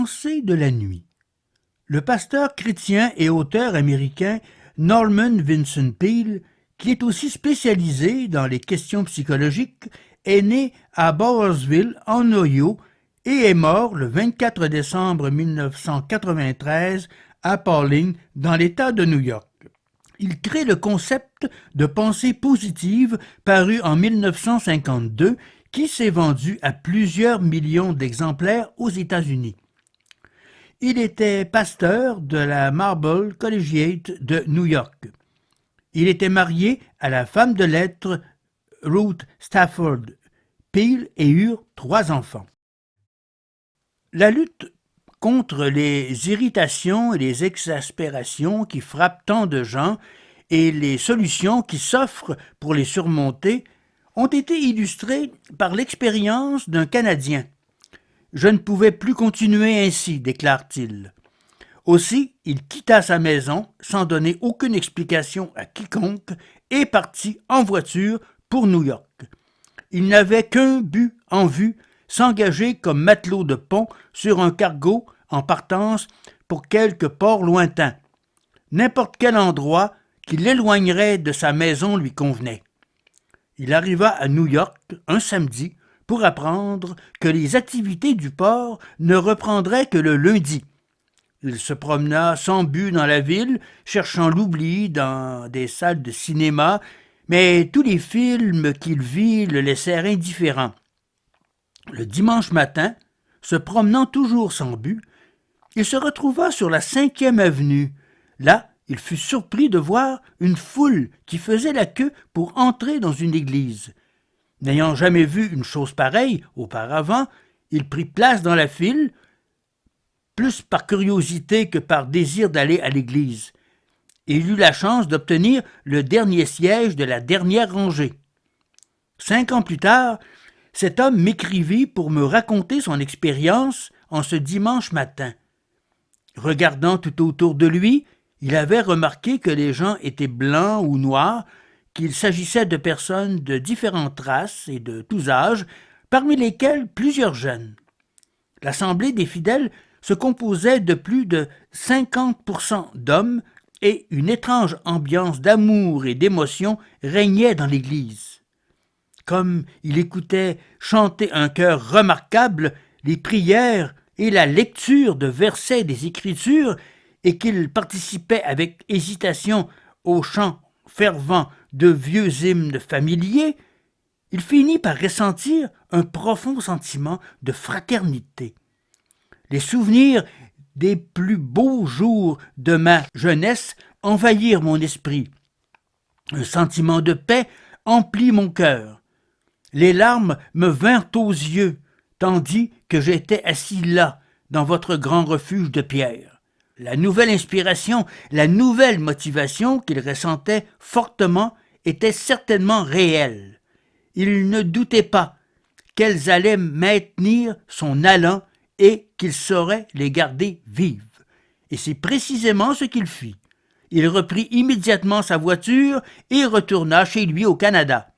pensées de la nuit. Le pasteur chrétien et auteur américain Norman Vincent Peale, qui est aussi spécialisé dans les questions psychologiques, est né à Bowersville, en Ohio, et est mort le 24 décembre 1993 à Pawling, dans l'État de New York. Il crée le concept de pensée positive paru en 1952 qui s'est vendu à plusieurs millions d'exemplaires aux États-Unis. Il était pasteur de la Marble Collegiate de New York. Il était marié à la femme de lettres Ruth Stafford Peale et eurent 3 enfants. La lutte contre les irritations et les exaspérations qui frappent tant de gens et les solutions qui s'offrent pour les surmonter ont été illustrées par l'expérience d'un Canadien. « Je ne pouvais plus continuer ainsi », déclare-t-il. Aussi, il quitta sa maison sans donner aucune explication à quiconque et partit en voiture pour New York. Il n'avait qu'un but en vue, s'engager comme matelot de pont sur un cargo en partance pour quelque port lointain. N'importe quel endroit qui l'éloignerait de sa maison lui convenait. Il arriva à New York un samedi pour apprendre que les activités du port ne reprendraient que le lundi. Il se promena sans but dans la ville, cherchant l'oubli dans des salles de cinéma, mais tous les films qu'il vit le laissèrent indifférent. Le dimanche matin, se promenant toujours sans but, il se retrouva sur la 5e avenue. Là, il fut surpris de voir une foule qui faisait la queue pour entrer dans une église. N'ayant jamais vu une chose pareille auparavant, il prit place dans la file, plus par curiosité que par désir d'aller à l'église. Il eut la chance d'obtenir le dernier siège de la dernière rangée. 5 ans plus tard, cet homme m'écrivit pour me raconter son expérience en ce dimanche matin. Regardant tout autour de lui, il avait remarqué que les gens étaient blancs ou noirs, qu'il s'agissait de personnes de différentes races et de tous âges, parmi lesquels plusieurs jeunes. L'assemblée des fidèles se composait de plus de 50% d'hommes et une étrange ambiance d'amour et d'émotion régnait dans l'église. Comme il écoutait chanter un chœur remarquable, les prières et la lecture de versets des Écritures, et qu'il participait avec hésitation au chant fervent de vieux hymnes familiers, il finit par ressentir un profond sentiment de fraternité. Les souvenirs des plus beaux jours de ma jeunesse envahirent mon esprit. Un sentiment de paix emplit mon cœur. Les larmes me vinrent aux yeux, tandis que j'étais assis là, dans votre grand refuge de pierre. La nouvelle inspiration, la nouvelle motivation qu'il ressentait fortement était certainement réelle. Il ne doutait pas qu'elles allaient maintenir son allant et qu'il saurait les garder vives. Et c'est précisément ce qu'il fit. Il reprit immédiatement sa voiture et retourna chez lui au Canada.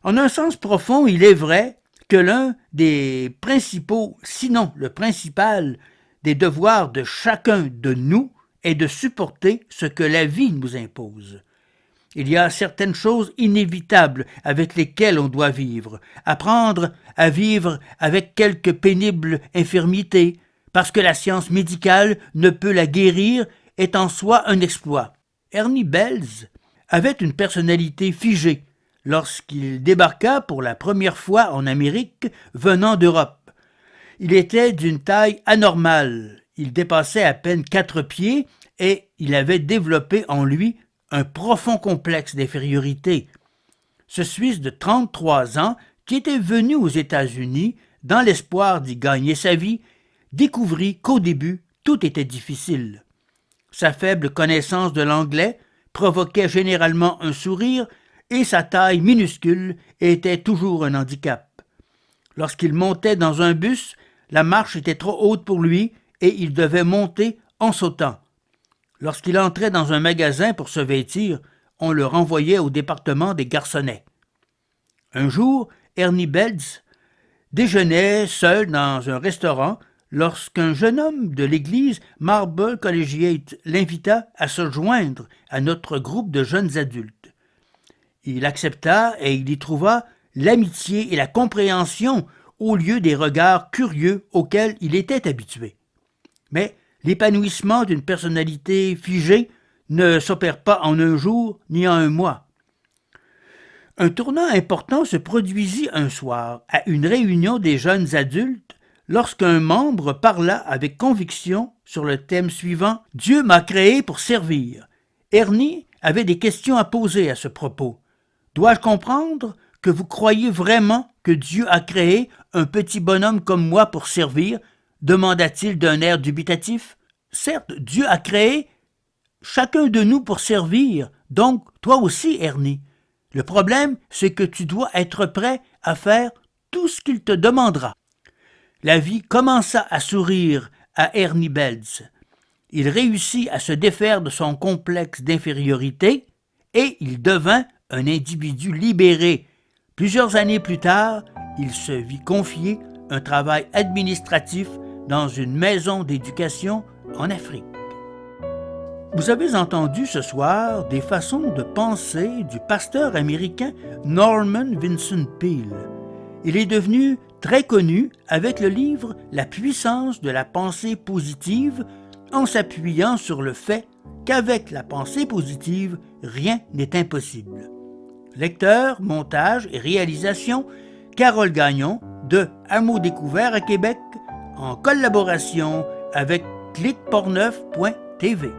En un sens profond, il est vrai que l'un des principaux, sinon le principal, des devoirs de chacun de nous est de supporter ce que la vie nous impose. Il y a certaines choses inévitables avec lesquelles on doit vivre, apprendre à vivre avec quelques pénibles infirmités, parce que la science médicale ne peut la guérir, est en soi un exploit. Ernie Belz avait une personnalité figée lorsqu'il débarqua pour la première fois en Amérique venant d'Europe. Il était d'une taille anormale, il dépassait à peine 4 pieds et il avait développé en lui un profond complexe d'infériorité. Ce Suisse de 33 ans, qui était venu aux États-Unis dans l'espoir d'y gagner sa vie, découvrit qu'au début, tout était difficile. Sa faible connaissance de l'anglais provoquait généralement un sourire et sa taille minuscule était toujours un handicap. Lorsqu'il montait dans un bus, la marche était trop haute pour lui et il devait monter en sautant. Lorsqu'il entrait dans un magasin pour se vêtir, on le renvoyait au département des garçonnets. Un jour, Ernie Belz déjeunait seul dans un restaurant lorsqu'un jeune homme de l'église Marble Collegiate l'invita à se joindre à notre groupe de jeunes adultes. Il accepta et il y trouva l'amitié et la compréhension au lieu des regards curieux auxquels il était habitué. Mais l'épanouissement d'une personnalité figée ne s'opère pas en un jour ni en un mois. Un tournant important se produisit un soir à une réunion des jeunes adultes lorsqu'un membre parla avec conviction sur le thème suivant « Dieu m'a créé pour servir ». Ernie avait des questions à poser à ce propos. « Dois-je comprendre que vous croyez vraiment que Dieu a créé un petit bonhomme comme moi pour servir ?» demanda-t-il d'un air dubitatif. « Certes, Dieu a créé chacun de nous pour servir, donc toi aussi, Ernie. Le problème, c'est que tu dois être prêt à faire tout ce qu'il te demandera. » La vie commença à sourire à Ernie Belz. Il réussit à se défaire de son complexe d'infériorité et il devint un individu libéré. Plusieurs années plus tard, il se vit confier un travail administratif dans une maison d'éducation en Afrique. Vous avez entendu ce soir des façons de penser du pasteur américain Norman Vincent Peale. Il est devenu très connu avec le livre « La puissance de la pensée positive » en s'appuyant sur le fait qu'avec la pensée positive, rien n'est impossible. Lecteur, montage et réalisation, Carole Gagnon de Hameau Découvert à Québec en collaboration avec clicportneuf.tv.